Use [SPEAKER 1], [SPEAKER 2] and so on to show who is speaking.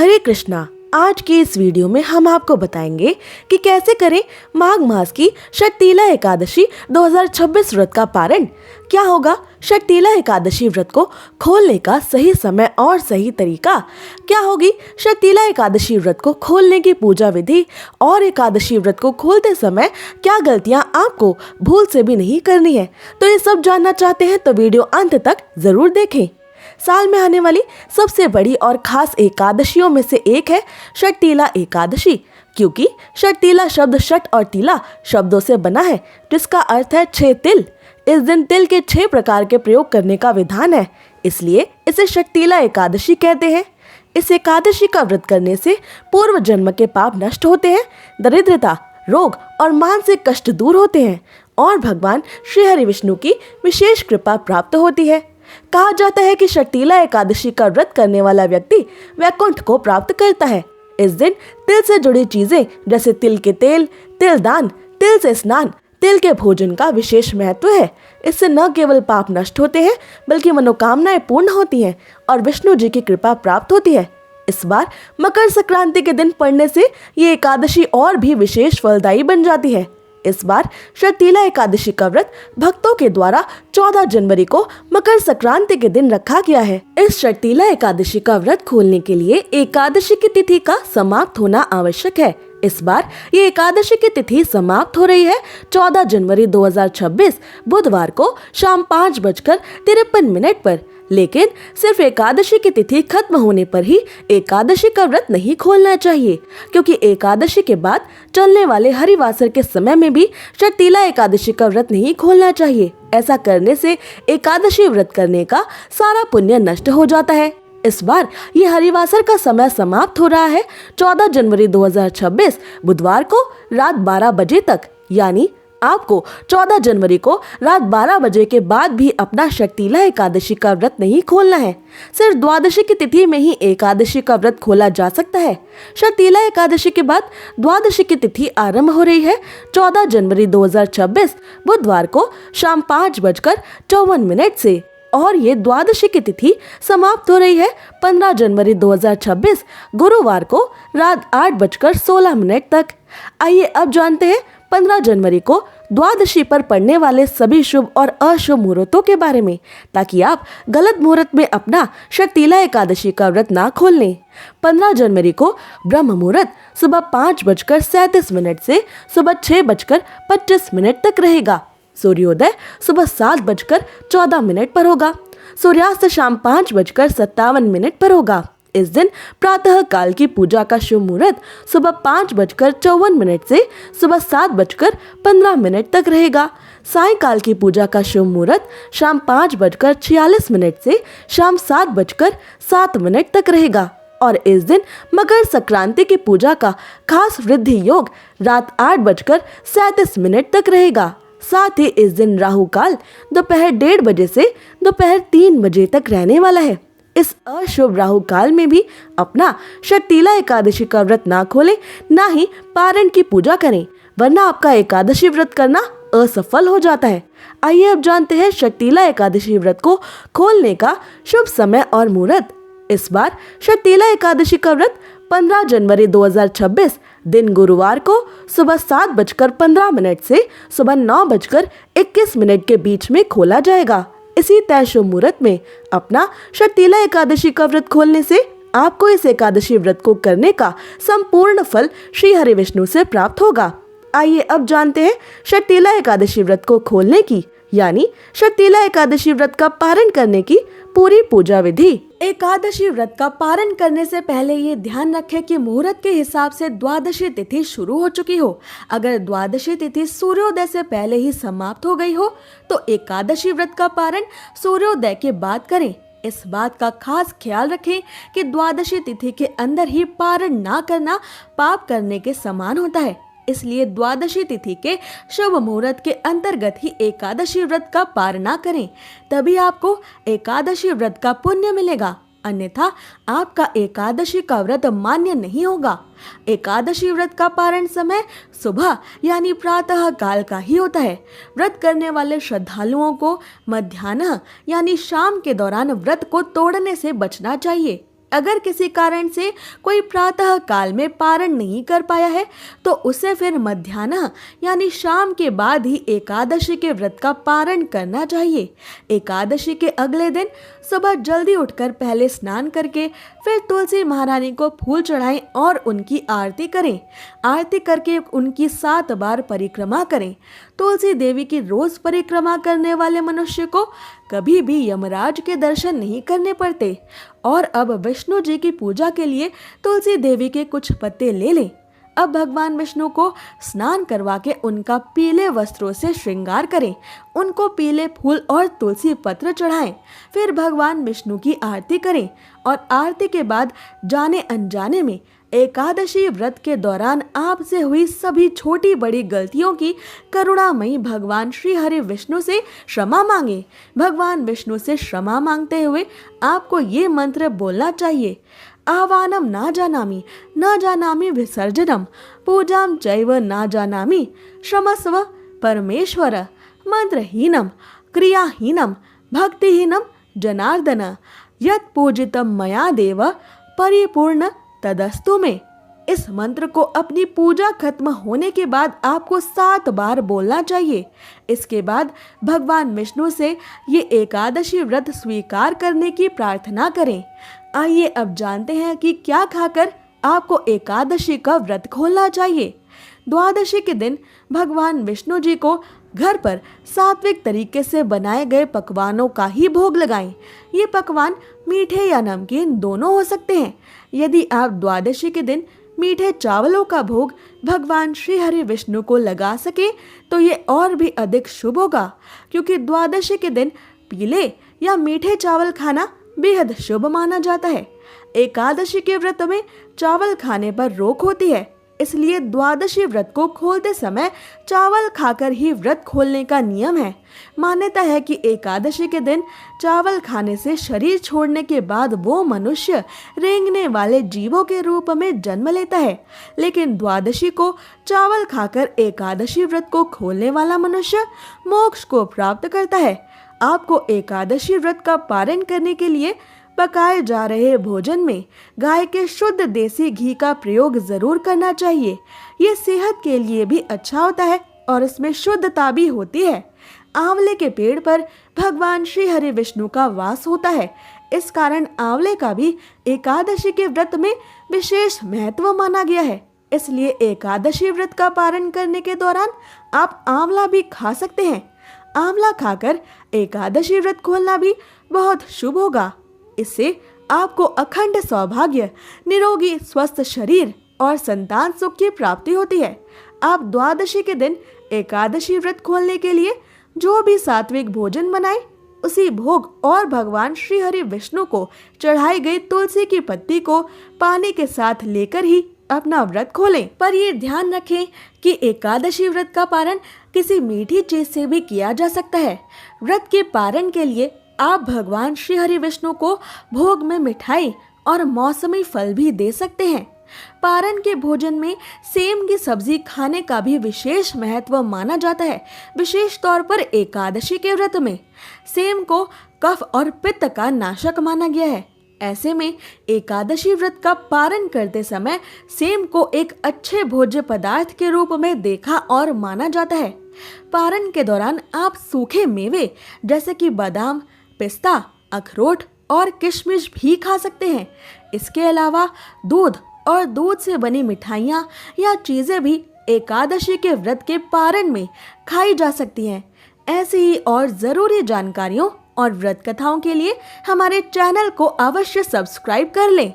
[SPEAKER 1] हरे कृष्णा। आज की इस वीडियो में हम आपको बताएंगे कि कैसे करें माघ मास की षटतिला एकादशी 2026 व्रत का पारण। क्या होगा षटतिला एकादशी व्रत को खोलने का सही समय और सही तरीका, क्या होगी षटतिला एकादशी व्रत को खोलने की पूजा विधि, और एकादशी व्रत को खोलते समय क्या गलतियां आपको भूल से भी नहीं करनी है। तो ये सब जानना चाहते हैं तो वीडियो अंत तक जरूर देखें। साल में आने वाली सबसे बड़ी और खास एकादशियों में से एक है षटतिला एकादशी, क्योंकि षटतिला शब्द षट और तिला शब्दों से बना है, जिसका अर्थ है 6 तिल। इस दिन तिल के 6 प्रकार के प्रयोग करने का विधान है, इसलिए इसे षटतिला एकादशी कहते हैं। इस एकादशी का व्रत करने से पूर्व जन्म के पाप नष्ट होते हैं, दरिद्रता, रोग और मानसिक कष्ट दूर होते हैं और भगवान श्री हरि विष्णु की विशेष कृपा प्राप्त होती है। कहा जाता है कि षटतिला एकादशी का व्रत करने वाला व्यक्ति वैकुंठ को प्राप्त करता है। इस दिन तिल से जुड़ी चीजें जैसे तिल के तेल, तिल दान, तिल से स्नान, तिल के भोजन का विशेष महत्व है। इससे न केवल पाप नष्ट होते हैं बल्कि मनोकामनाएं पूर्ण होती हैं और विष्णु जी की कृपा प्राप्त होती है। इस बार मकर संक्रांति के दिन पड़ने से ये एकादशी और भी विशेष फलदायी बन जाती है। इस बार षटतिला एकादशी का व्रत भक्तों के द्वारा 14 जनवरी को मकर संक्रांति के दिन रखा गया है। इस षटतिला एकादशी का व्रत खोलने के लिए एकादशी की तिथि का समाप्त होना आवश्यक है। इस बार ये एकादशी की तिथि समाप्त हो रही है 14 जनवरी 2026 बुधवार को शाम 5:53 पर। लेकिन सिर्फ एकादशी की तिथि खत्म होने पर ही एकादशी का व्रत नहीं खोलना चाहिए, क्योंकि एकादशी के बाद चलने वाले हरिवासर के समय में भी षटतिला एकादशी का व्रत नहीं खोलना चाहिए। ऐसा करने से एकादशी व्रत करने का सारा पुण्य नष्ट हो जाता है। इस बार ये हरिवासर का समय समाप्त हो रहा है 14 जनवरी 2026 बुधवार को रात 12 बजे तक, यानी आपको 14 जनवरी को रात 12 बजे के बाद भी अपना षटतिला एकादशी का व्रत नहीं खोलना है। सिर्फ द्वादशी की तिथि में ही एकादशी का व्रत खोला जा सकता है। षटतिला एकादशी के बाद द्वादशी की तिथि आरंभ हो रही है 14 जनवरी 2026 बुधवार को शाम 5:54 से, और ये द्वादशी की तिथि समाप्त हो रही है 15 जनवरी 2026 गुरुवार को रात 8:16 तक। आइए अब जानते हैं 15 जनवरी को द्वादशी पर पड़ने वाले सभी शुभ और अशुभ मुहूर्तों के बारे में, ताकि आप गलत मुहूर्त में अपना षटतिला एकादशी का व्रत ना खोल लें। 15 जनवरी को ब्रह्म मुहूर्त सुबह 5:37 से सुबह 6:25 तक रहेगा। सूर्योदय सुबह 7:14 पर होगा। सूर्यास्त शाम 5:57 पर होगा। इस दिन प्रातः काल की पूजा का शुभ मुहूर्त सुबह 5:54 से सुबह 7:15 तक रहेगा। सायंकाल की पूजा का शुभ मुहूर्त शाम 5:46 से शाम 7:07 तक रहेगा। और इस दिन मकर संक्रांति की पूजा का खास वृद्धि योग रात 8:37 तक रहेगा। साथ ही इस दिन राहु काल दोपहर 1:30 बजे से दोपहर 3 बजे तक रहने वाला है। इस अशुभ राहु काल में भी अपना षटतिला एकादशी का व्रत ना खोलें, ना ही पारण की पूजा करें, वरना आपका एकादशी व्रत करना असफल हो जाता है। आइए अब जानते हैं षटतिला एकादशी व्रत को खोलने का शुभ समय और मुहूर्त। इस बार षटतिला एकादशी का व्रत 15 जनवरी 2026 दिन गुरुवार को सुबह 7:15 से सुबह 9:21 के बीच में खोला जाएगा। इसी तय शुभ मुहूर्त में अपना षटतिला एकादशी का व्रत खोलने से आपको इस एकादशी व्रत को करने का संपूर्ण फल श्री हरि विष्णु से प्राप्त होगा। आइए अब जानते हैं षटतिला एकादशी व्रत को खोलने की, यानी षटतिला एकादशी व्रत का पारण करने की पूरी पूजा विधि। एकादशी व्रत का पारण करने से पहले ये ध्यान रखें कि मुहूर्त के हिसाब से द्वादशी तिथि शुरू हो चुकी हो। अगर द्वादशी तिथि सूर्योदय से पहले ही समाप्त हो गई हो तो एकादशी व्रत का पारण सूर्योदय के बाद करें। इस बात का खास ख्याल रखें कि द्वादशी तिथि के अंदर ही पारण ना करना पाप करने के समान होता है, इसलिए द्वादशी तिथि के शुभ मुहूर्त के अंतर्गत ही एकादशी व्रत का पारण करें, तभी आपको एकादशी व्रत का पुण्य मिलेगा, अन्यथा आपका एकादशी का व्रत मान्य नहीं होगा। एकादशी व्रत का पारण समय सुबह यानी प्रातः काल का ही होता है। व्रत करने वाले श्रद्धालुओं को मध्याह्न यानी शाम के दौरान व्रत को तोड़ने से बचना चाहिए। अगर किसी कारण से कोई प्रातः काल में पारण नहीं कर पाया है तो उसे फिर मध्याह्न यानी शाम के बाद ही एकादशी के व्रत का पारण करना चाहिए। एकादशी के अगले दिन सुबह जल्दी उठकर पहले स्नान करके फिर तुलसी महारानी को फूल चढ़ाएं और उनकी आरती करें। आरती करके उनकी 7 बार परिक्रमा करें। तुलसी देवी की रोज परिक्रमा करने वाले मनुष्य को कभी भी यमराज के दर्शन नहीं करने पड़ते। और अब विष्णु जी की पूजा के लिए तुलसी देवी के कुछ पत्ते ले लें। अब भगवान विष्णु को स्नान करवा के उनका पीले वस्त्रों से श्रृंगार करें, उनको पीले फूल और तुलसी पत्र चढ़ाएं। फिर भगवान विष्णु की आरती करें और आरती के बाद जाने अनजाने में एकादशी व्रत के दौरान आपसे हुई सभी छोटी बड़ी गलतियों की करुणामयी भगवान श्री हरि विष्णु से क्षमा मांगे। भगवान विष्णु से क्षमा मांगते हुए आपको ये मंत्र बोलना चाहिए। आह्वानम न जानामि विसर्जनम पूजाम चैव न जानामि क्षमस्व परमेश्वर मंत्रहीनम क्रियाहीनम भक्तिहीनम जनार्दन यत् पूजितम मया देव परिपूर्ण तदस्तु में। इस मंत्र को अपनी पूजा खत्म होने के बाद आपको 7 बार बोलना चाहिए। इसके बाद भगवान विष्णु से ये एकादशी व्रत स्वीकार करने की प्रार्थना करें। आइए अब जानते हैं कि क्या खाकर आपको एकादशी का व्रत खोलना चाहिए। द्वादशी के दिन भगवान विष्णु जी को घर पर सात्विक तरीके से बनाए गए पकवानों का ही भोग लगाएं। ये पकवान मीठे या नमकीन दोनों हो सकते हैं। यदि आप द्वादशी के दिन मीठे चावलों का भोग भगवान श्री हरि विष्णु को लगा सके तो ये और भी अधिक शुभ होगा, क्योंकि द्वादशी के दिन पीले या मीठे चावल खाना बेहद शुभ माना जाता है। एकादशी के व्रत में चावल खाने पर रोक होती है, इसलिए द्वादशी व्रत को खोलते समय चावल खाकर ही व्रत खोलने का नियम है। मान्यता है कि एकादशी के दिन चावल खाने से शरीर छोड़ने के बाद वो मनुष्य रेंगने वाले जीवों के रूप में जन्म लेता है, लेकिन द्वादशी को चावल खाकर एकादशी व्रत को खोलने वाला मनुष्य मोक्ष को प्राप्त करता है। आपको एकादशी व्रत का पारण करने के लिए पकाए जा रहे भोजन में गाय के शुद्ध देसी घी का प्रयोग जरूर करना चाहिए। ये सेहत के लिए भी अच्छा होता है और इसमें शुद्धता भी होती है। आंवले के पेड़ पर भगवान श्री हरि विष्णु का वास होता है, इस कारण आंवले का भी एकादशी के व्रत में विशेष महत्व माना गया है। इसलिए एकादशी व्रत का पारण करने के दौरान आप आंवला भी खा सकते हैं। आंवला खाकर एकादशी व्रत खोलना भी बहुत शुभ होगा। इससे आपको अखंड सौभाग्य, निरोगी स्वस्थ शरीर और संतान सुख की प्राप्ति होती है। आप द्वादशी के दिन एकादशी व्रत खोलने के लिए जो भी सात्विक भोजन बनाए उसी भोग और भगवान श्री हरि विष्णु को चढ़ाई गई तुलसी की पत्ती को पानी के साथ लेकर ही अपना व्रत खोलें। पर ये ध्यान रखें कि एकादशी व्रत का पारण किसी मीठी चीज से भी किया जा सकता है। व्रत के पारण के लिए आप भगवान श्री हरि विष्णु को भोग में मिठाई और मौसमी फल भी दे सकते हैं। पारण के भोजन में सेम की सब्जी खाने का भी विशेष महत्व माना जाता है। विशेष तौर पर एकादशी के व्रत में सेम को कफ और पित्त का नाशक माना गया है। ऐसे में एकादशी व्रत का पारण करते समय सेम को एक अच्छे भोज्य पदार्थ के रूप में देखा और माना जाता है। पारण के दौरान आप सूखे मेवे जैसे कि बादाम, पिस्ता, अखरोट और किशमिश भी खा सकते हैं। इसके अलावा दूध और दूध से बनी मिठाइयाँ या चीजें भी एकादशी के व्रत के पारण में खाई जा सकती हैं। ऐसी ही और जरूरी जानकारियों और व्रत कथाओं के लिए हमारे चैनल को अवश्य सब्सक्राइब कर लें।